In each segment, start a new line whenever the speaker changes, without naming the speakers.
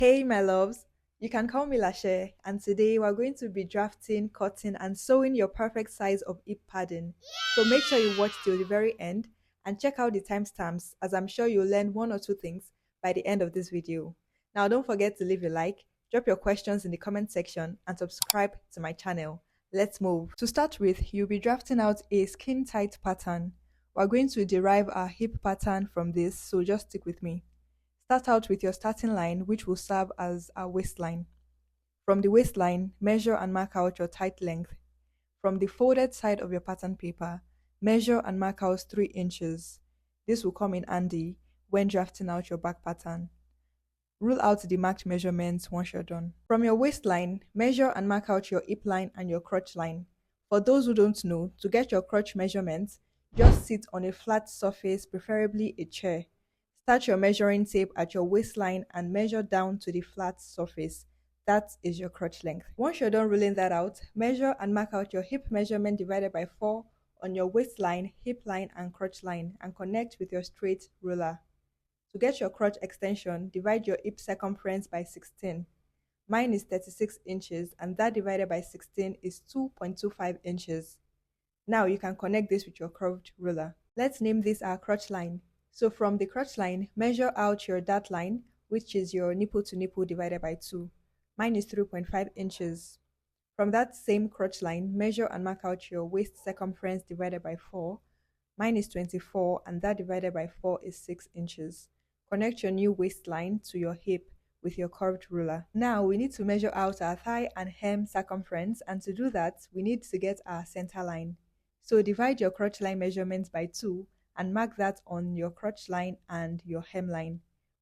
Hey my loves, you can call me Lashe, and today we're going to be drafting, cutting and sewing your perfect size of hip padding. So make sure you watch till the very end and check out the timestamps, as I'm sure you'll learn one or two things by the end of this video. Now don't forget to leave a like, drop your questions in the comment section and subscribe to my channel. Let's move. To start with, you'll be drafting out a skin tight pattern. We're going to derive our hip pattern from this, so just stick with me. Start out with your starting line, which will serve as a waistline. From the waistline, measure and mark out your tight length. From the folded side of your pattern paper, measure and mark out 3 inches. This will come in handy when drafting out your back pattern. Rule out the marked measurements once you're done. From your waistline, measure and mark out your hip line and your crotch line. For those who don't know, to get your crotch measurements, just sit on a flat surface, preferably a chair. Start your measuring tape at your waistline and measure down to the flat surface. That is your crotch length. Once you're done ruling that out, measure and mark out your hip measurement divided by 4 on your waistline, hip line and crotch line and connect with your straight ruler. To get your crotch extension, divide your hip circumference by 16. Mine is 36 inches and that divided by 16 is 2.25 inches. Now you can connect this with your curved ruler. Let's name this our crotch line. So from the crotch line, measure out your dart line, which is your nipple to nipple divided by 2. Mine is 3.5 inches. From that same crotch line, measure and mark out your waist circumference divided by 4. Mine is 24 and that divided by 4 is 6 inches. Connect your new waistline to your hip with your curved ruler. Now we need to measure out our thigh and hem circumference, and to do that, we need to get our center line. So divide your crotch line measurements by 2 and mark that on your crotch line and your hemline.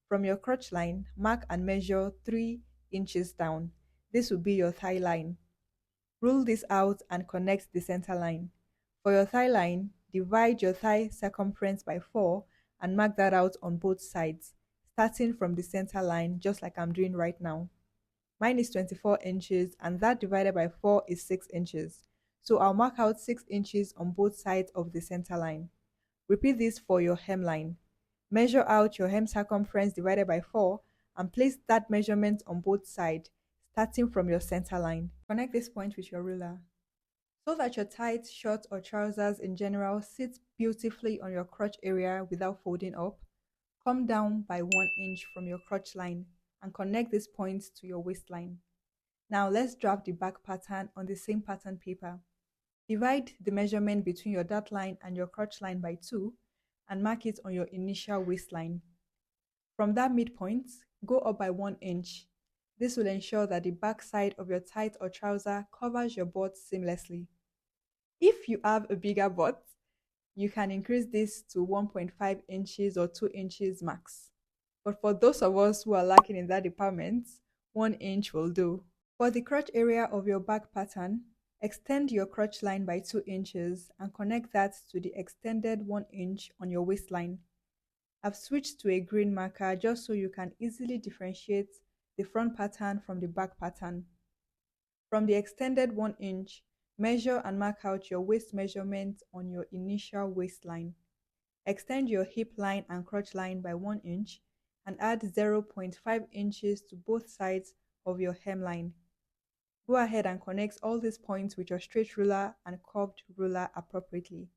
From your crotch line, mark and measure 3 inches down. This will be your thigh line. Rule this out and connect the center line. For your thigh line, divide your thigh circumference by 4 and mark that out on both sides, starting from the center line, just like I'm doing right now. Mine is 24 inches and that divided by 4 is 6 inches. So I'll mark out 6 inches on both sides of the center line. Repeat this for your hemline. Measure out your hem circumference divided by 4 and place that measurement on both sides, starting from your center line. Connect this point with your ruler so that your tights, shorts or trousers in general sit beautifully on your crotch area without folding up. Come down by 1 inch from your crotch line and connect this point to your waistline. Now let's draft the back pattern on the same pattern paper. Divide the measurement between your dart line and your crotch line by 2 and mark it on your initial waistline. From that midpoint, go up by 1 inch. This will ensure that the back side of your tight or trouser covers your butt seamlessly. If you have a bigger butt, you can increase this to 1.5 inches or 2 inches max. But for those of us who are lacking in that department, 1 inch will do. For the crotch area of your back pattern, extend your crotch line by 2 inches and connect that to the extended 1 inch on your waistline. I've switched to a green marker just so you can easily differentiate the front pattern from the back pattern. From the extended 1 inch, measure and mark out your waist measurement on your initial waistline. Extend your hip line and crotch line by 1 inch and add 0.5 inches to both sides of your hemline. Go ahead and connect all these points with your straight ruler and curved ruler appropriately,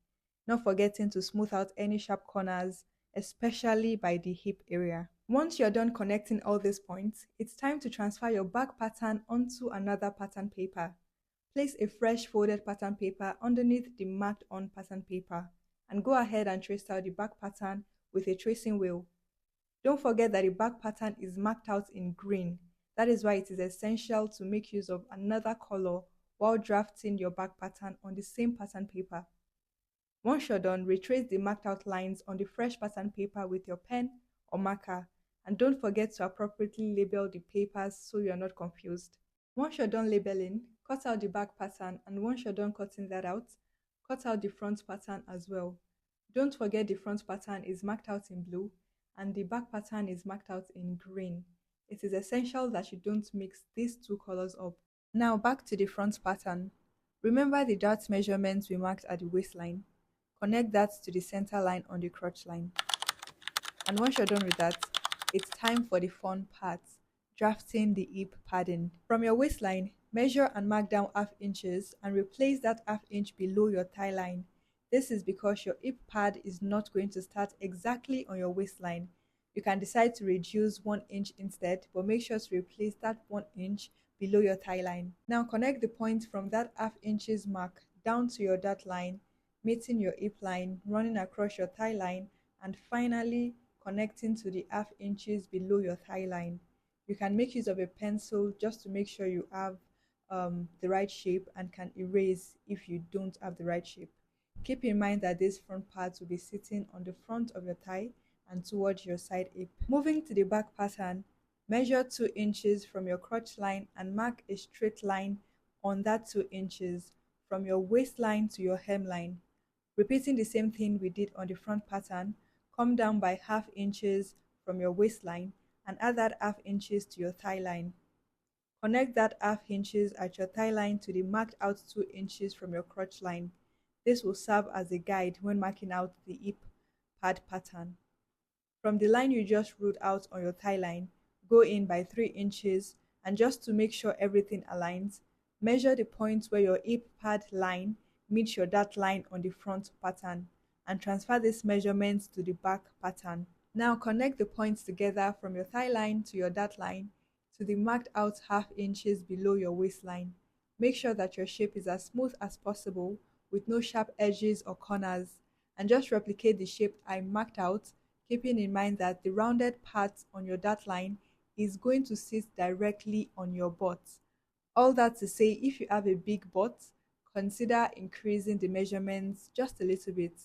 not forgetting to smooth out any sharp corners, especially by the hip area. Once you're done connecting all these points, it's time to transfer your back pattern onto another pattern paper. Place a fresh folded pattern paper underneath the marked on pattern paper and go ahead and trace out the back pattern with a tracing wheel. Don't forget that the back pattern is marked out in green. That is why it is essential to make use of another color while drafting your back pattern on the same pattern paper. Once you're done, retrace the marked out lines on the fresh pattern paper with your pen or marker, and don't forget to appropriately label the papers so you're not confused. Once you're done labeling, cut out the back pattern, and once you're done cutting that out, cut out the front pattern as well. Don't forget the front pattern is marked out in blue and the back pattern is marked out in green. It is essential that you don't mix these two colors up. Now back to the front pattern. Remember the dart measurements we marked at the waistline. Connect that to the center line on the crotch line. And once you're done with that, it's time for the fun part, Drafting the hip padding. From your waistline, measure and mark down half inches and replace that half inch below your thigh line. This is because your hip pad is not going to start exactly on your waistline. You can decide to reduce 1 inch instead, but make sure to replace that 1 inch below your thigh line. Now connect the point from that half inches mark down to your dart line, meeting your hip line, running across your thigh line, and finally connecting to the half inches below your thigh line. You can make use of a pencil just to make sure you have the right shape and can erase if you don't have the right shape. Keep in mind that these front parts will be sitting on the front of your thigh and towards your side hip. Moving to the back pattern, measure 2 inches from your crotch line and mark a straight line on that 2 inches from your waistline to your hemline. Repeating the same thing we did on the front pattern, come down by half inches from your waistline and add that half inches to your thigh line. Connect that half inches at your thigh line to the marked out 2 inches from your crotch line. This will serve as a guide when marking out the hip pad pattern. From the line you just ruled out on your thigh line, go in by 3 inches, and just to make sure everything aligns, measure the point where your hip pad line meets your dart line on the front pattern and transfer this measurement to the back pattern. Now connect the points together from your thigh line to your dart line to the marked out half inches below your waistline. Make sure that your shape is as smooth as possible with no sharp edges or corners, and just replicate the shape I marked out, keeping in mind that the rounded part on your dart line is going to sit directly on your butt. All that to say, if you have a big butt, consider increasing the measurements just a little bit.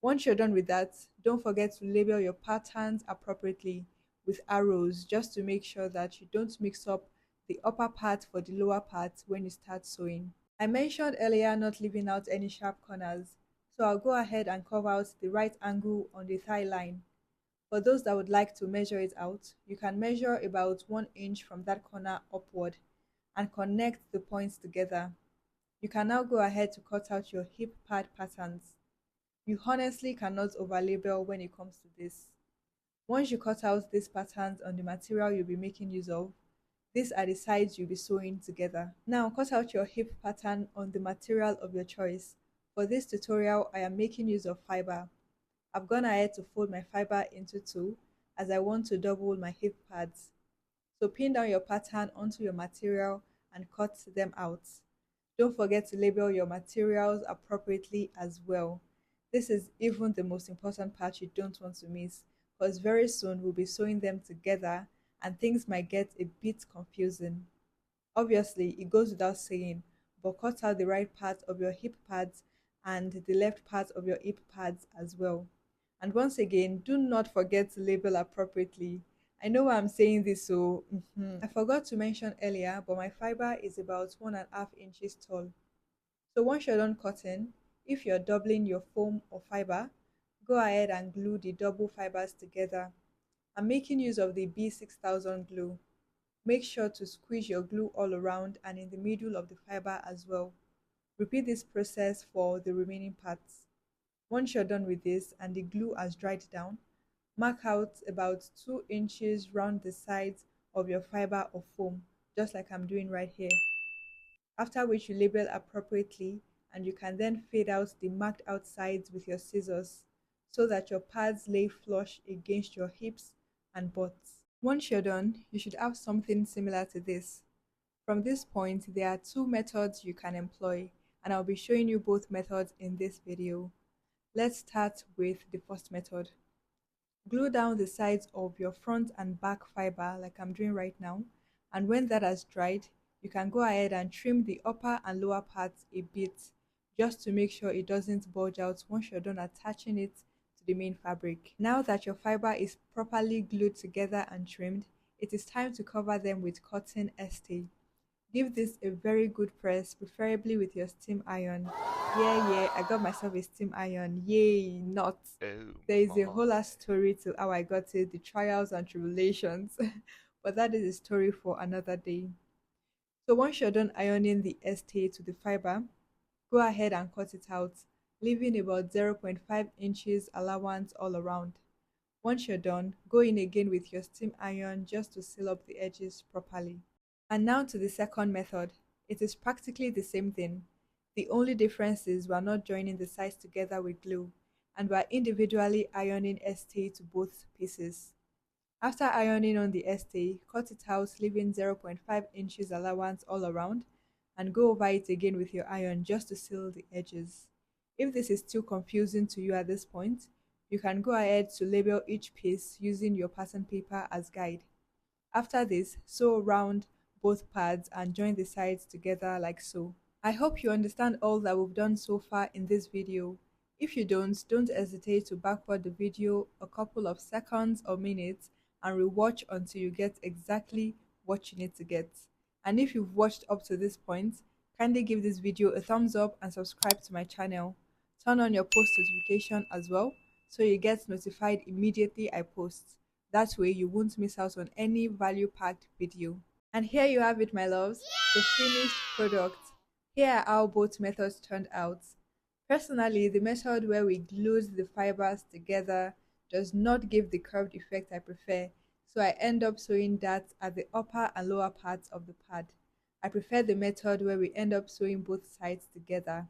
Once you're done with that, don't forget to label your patterns appropriately with arrows just to make sure that you don't mix up the upper part for the lower part when you start sewing. I mentioned earlier not leaving out any sharp corners, so I'll go ahead and carve out the right angle on the thigh line. For those that would like to measure it out, you can measure about 1 inch from that corner upward and connect the points together. You can now go ahead to cut out your hip pad patterns. You honestly cannot overlabel when it comes to this. Once you cut out these patterns on the material you'll be making use of, these are the sides you'll be sewing together. Now cut out your hip pattern on the material of your choice. For this tutorial, I am making use of fiber. I've gone ahead to fold my fiber into 2 as I want to double my hip pads. So pin down your pattern onto your material and cut them out. Don't forget to label your materials appropriately as well. This is even the most important part you don't want to miss, because very soon we'll be sewing them together and things might get a bit confusing. Obviously, it goes without saying, but cut out the right part of your hip pads and the left part of your hip pads as well. And once again, do not forget to label appropriately. I know why I'm saying this, so I forgot to mention earlier, but my fiber is about 1.5 inches tall. So once you're done cutting, if you're doubling your foam or fiber, go ahead and glue the double fibers together. I'm making use of the B6000 glue. Make sure to squeeze your glue all around and in the middle of the fiber as well. Repeat this process for the remaining parts. Once you're done with this and the glue has dried down, mark out about 2 inches round the sides of your fiber or foam, just like I'm doing right here. After which you label appropriately, and you can then fade out the marked out sides with your scissors so that your pads lay flush against your hips and butts. Once you're done, you should have something similar to this. From this point, there are 2 methods you can employ, and I'll be showing you both methods in this video. Let's start with the first method. Glue down the sides of your front and back fiber like I'm doing right now, and when that has dried, you can go ahead and trim the upper and lower parts a bit just to make sure it doesn't bulge out once you're done attaching it to the main fabric. Now that your fiber is properly glued together and trimmed, it is time to cover them with cotton ST. Give this a very good press, preferably with your steam iron. Yeah, I got myself a steam iron. Yay, not. There is a whole lot story to how I got it, the trials and tribulations. But that is a story for another day. So once you're done ironing the ST to the fiber, go ahead and cut it out, leaving about 0.5 inches allowance all around. Once you're done, go in again with your steam iron just to seal up the edges properly. And now to the second method. It is practically the same thing. The only difference is we're not joining the sides together with glue, and we're individually ironing ST to both pieces. After ironing on the ST, cut it out leaving 0.5 inches allowance all around, and go over it again with your iron just to seal the edges. If this is still confusing to you at this point, you can go ahead to label each piece using your pattern paper as guide. After this, sew around both pads and join the sides together like so. I hope you understand all that we've done so far in this video. If you don't hesitate to backward the video a couple of seconds or minutes and rewatch until you get exactly what you need to get. And if you've watched up to this point, kindly give this video a thumbs up and subscribe to my channel. Turn on your post notification as well so you get notified immediately I post. That way you won't miss out on any value-packed video. And here you have it, my loves, the finished product. Here are how both methods turned out. Personally, the method where we glued the fibers together does not give the curved effect I prefer, so I end up sewing that at the upper and lower parts of the pad. I prefer the method where we end up sewing both sides together.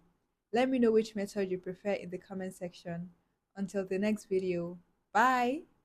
Let me know which method you prefer in the comment section. Until the next video, bye!